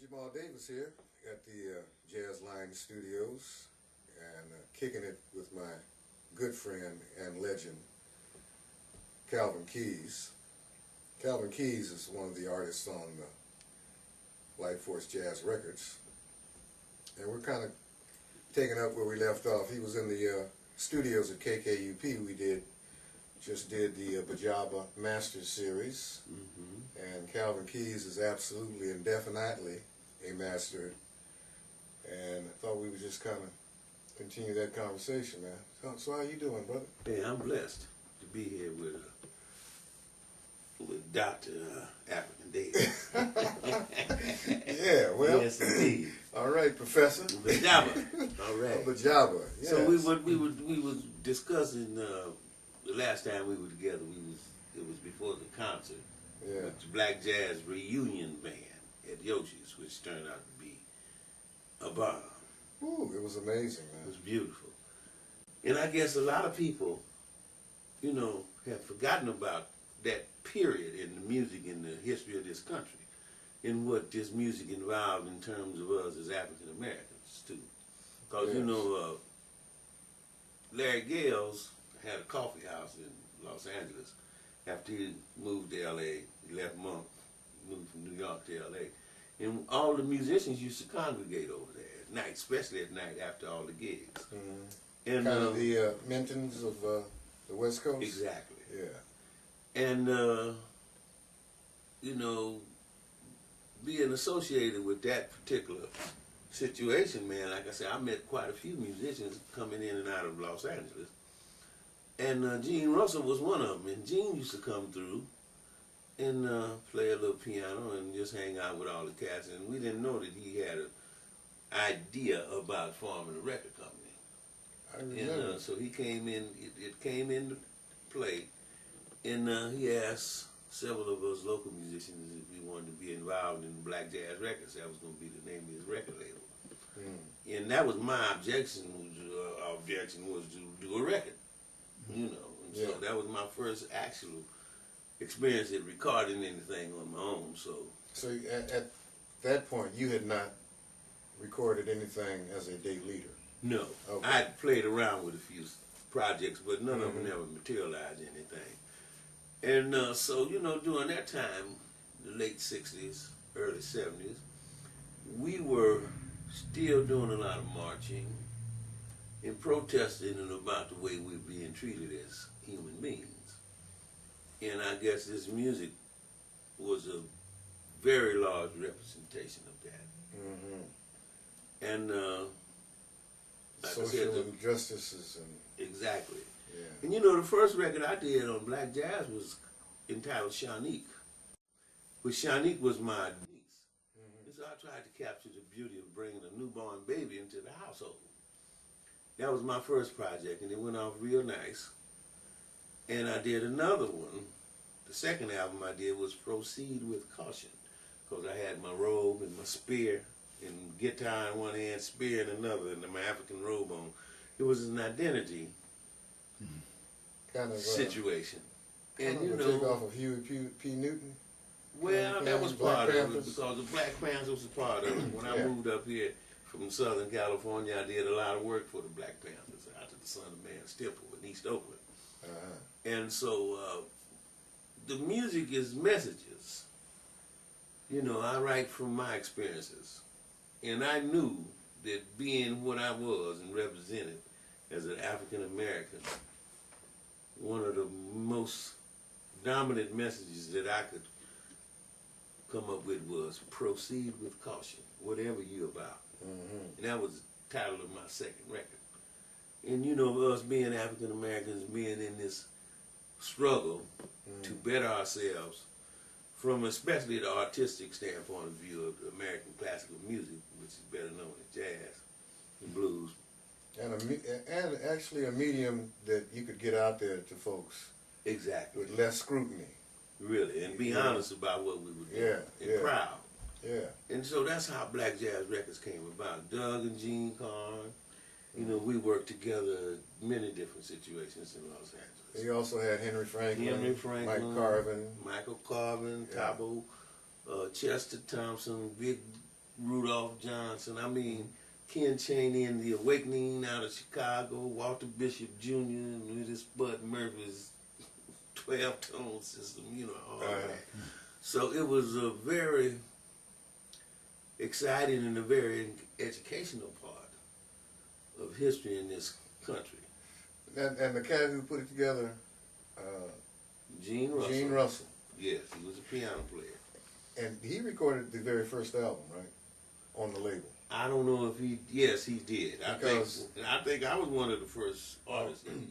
Jamal Davys here at the Jazz Line Studios and kicking it with my good friend and legend, Calvin Keys. Calvin Keys is one of the artists on Life Force Jazz Records. And we're kind of taking up where we left off. He was in the studios at KKUP. We just did the BJR Masters Series. And Calvin Keys is absolutely and definitely a master. And I thought we would just kind of continue that conversation, man. So how you doing, brother? Hey, I'm blessed to be here with Dr. Afrikahn Davys. Yeah, well. Yes, indeed. All right, Professor. BJR. All right. BJR. Yes. So we was discussing the last time we were together. It was before the concert. Yeah. With the Black Jazz Reunion Band at Yoshi's, which turned out to be a bomb. Ooh, it was amazing, man. It was beautiful. And I guess a lot of people, have forgotten about that period in the music, in the history of this country, and what this music involved in terms of us as African Americans, too. Because, Yes. Larry Gales had a coffee house in Los Angeles after he moved to L.A. He left Monk, moved from New York to L.A. And all the musicians used to congregate over there at night, especially at night after all the gigs. Mm-hmm. And, kind of the Mentons of the West Coast? Exactly. Yeah. And, being associated with that particular situation, man, like I said, I met quite a few musicians coming in and out of Los Angeles. And Gene Russell was one of them. And Gene used to come through and play a little piano and just hang out with all the cats. And we didn't know that he had an idea about forming a record company. I remember. And so he came in, it came into play. And he asked several of us local musicians if we wanted to be involved in Black Jazz Records. That was going to be the name of his record label. Mm. And that was my objection was to do a record, And so that was my first actual experience at recording anything on my own. So at that point, you had not recorded anything as a day leader? No. Okay. I had played around with a few projects, but none of them ever materialized anything. And so, during that time, the late 60s, early 70s, we were still doing a lot of marching and protesting about the way we're being treated as human beings. And I guess this music was a very large representation of that. And like social I said, injustices and exactly. Yeah. And the first record I did on Black Jazz was entitled Shanique, which Shanique was my niece. And so I tried to capture the beauty of bringing a newborn baby into the household. That was my first project, and it went off real nice. And I did another one. The second album I did was Proceed with Caution, because I had my robe and my spear and guitar in one hand, spear in another, and my African robe on. It was an identity kind of situation. And a take off of Huey P. Newton? Well, that was part of it, because the Black Panthers was a part of it. When I moved up here from Southern California, I did a lot of work for the Black Panthers out at the Son of Man's Temple in East Oakland. And so the music is messages. I write from my experiences. And I knew that being what I was and represented as an African American, one of the most dominant messages that I could come up with was proceed with caution, whatever you're about. And that was the title of my second record. And us being African Americans, being in this struggle to better ourselves from especially the artistic standpoint of view of American classical music, which is better known as jazz and blues. And actually a medium that you could get out there to folks. Exactly. With less scrutiny. Really, and be honest about what we were doing. And proud. Yeah. And so that's how Black Jazz Records came about. Doug and Gene Carn, we worked together in many different situations in Los Angeles. He also had Henry Franklin, Michael Carvin, Tabo, Chester Thompson, Big Rudolph Johnson. I mean, Ken Chaney and the Awakening out of Chicago, Walter Bishop Jr. and with his Bud Murphy's 12-tone system, you know, all that. So it was a very exciting and a very educational part of history in this country. And the cat who put it together, Gene Russell. Gene Russell. Yes, he was a piano player. And he recorded the very first album, right? On the label. I don't know if he, yes, he did. Because I think I was one of the first artists that he